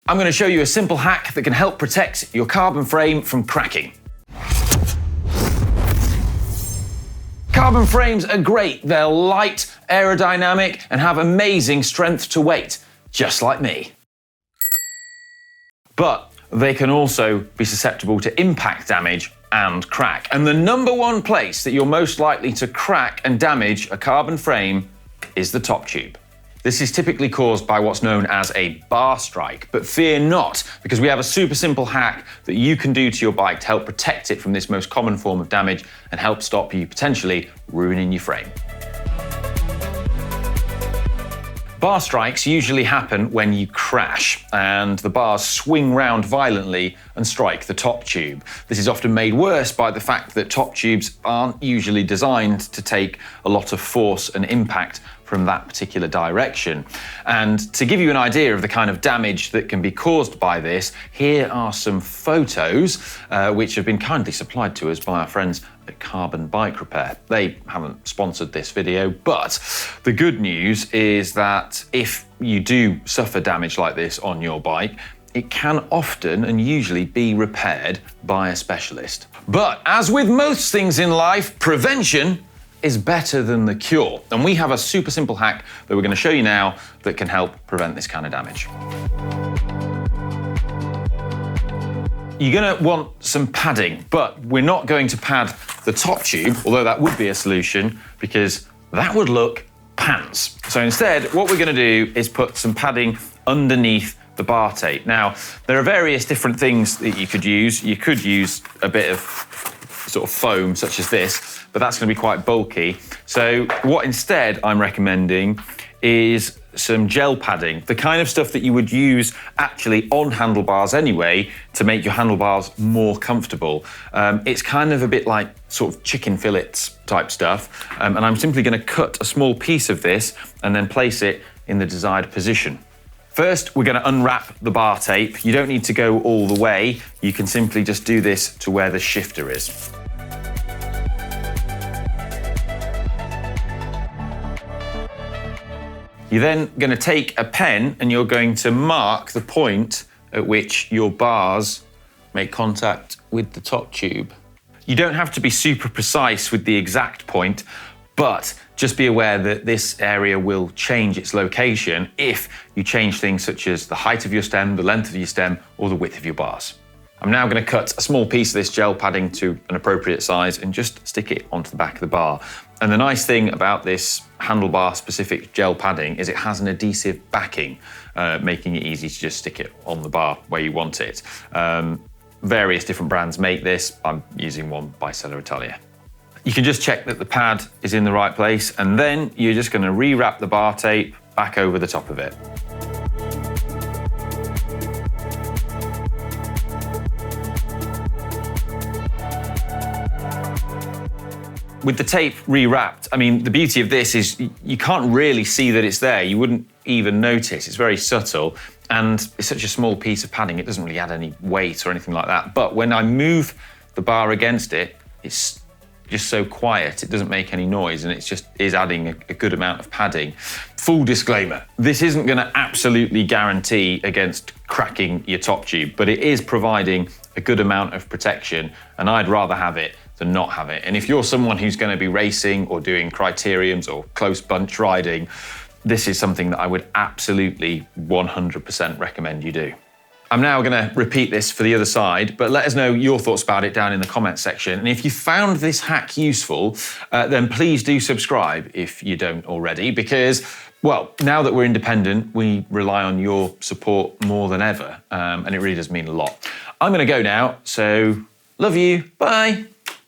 I'm going to show you a simple hack that can help protect your carbon frame from cracking. Carbon frames are great. They're light, aerodynamic, and have amazing strength to weight, just like me. But they can also be susceptible to impact damage and crack. And the number one place that you're most likely to crack and damage a carbon frame is the top tube. This is typically caused by what's known as a bar strike, but fear not, because we have a super simple hack that you can do to your bike to help protect it from this most common form of damage and help stop you potentially ruining your frame. Bar strikes usually happen when you crash and the bars swing round violently and strike the top tube. This is often made worse by the fact that top tubes aren't usually designed to take a lot of force and impact from that particular direction. And to give you an idea of the kind of damage that can be caused by this, here are some photos which have been kindly supplied to us by our friends at Carbon Bike Repair. They haven't sponsored this video, but the good news is that if you do suffer damage like this on your bike, it can often and usually be repaired by a specialist. But as with most things in life, prevention is better than the cure. And we have a super simple hack that we're going to show you now that can help prevent this kind of damage. You're going to want some padding, but we're not going to pad the top tube, although that would be a solution, because that would look pants. So instead, what we're going to do is put some padding underneath the bar tape. Now, there are various different things that you could use. You could use a bit of sort of foam such as this, but that's going to be quite bulky. So what instead I'm recommending is some gel padding, the kind of stuff that you would use actually on handlebars anyway to make your handlebars more comfortable. It's kind of a bit like sort of chicken fillets type stuff, and I'm simply going to cut a small piece of this and then place it in the desired position. First, we're going to unwrap the bar tape. You don't need to go all the way. You can simply just do this to where the shifter is. You're then going to take a pen and you're going to mark the point at which your bars make contact with the top tube. You don't have to be super precise with the exact point, but just be aware that this area will change its location if you change things such as the height of your stem, the length of your stem, or the width of your bars. I'm now going to cut a small piece of this gel padding to an appropriate size and just stick it onto the back of the bar. And the nice thing about this handlebar specific gel padding is it has an adhesive backing, making it easy to just stick it on the bar where you want it. Various different brands make this. I'm using one by Seller Italia. You can just check that the pad is in the right place, and then you're just going to rewrap the bar tape back over the top of it. With the tape rewrapped, I mean, the beauty of this is you can't really see that it's there. You wouldn't even notice. It's very subtle, and it's such a small piece of padding, it doesn't really add any weight or anything like that. But when I move the bar against it, it's just so quiet, it doesn't make any noise, and it just is adding a good amount of padding. Full disclaimer, this isn't going to absolutely guarantee against cracking your top tube, but it is providing a good amount of protection, and I'd rather have it than not have it. And if you're someone who's going to be racing or doing criteriums or close bunch riding, this is something that I would absolutely 100% recommend you do. I'm now going to repeat this for the other side, but let us know your thoughts about it down in the comments section. And if you found this hack useful, then please do subscribe if you don't already, because, well, now that we're independent, we rely on your support more than ever, and it really does mean a lot. I'm going to go now, so love you, bye.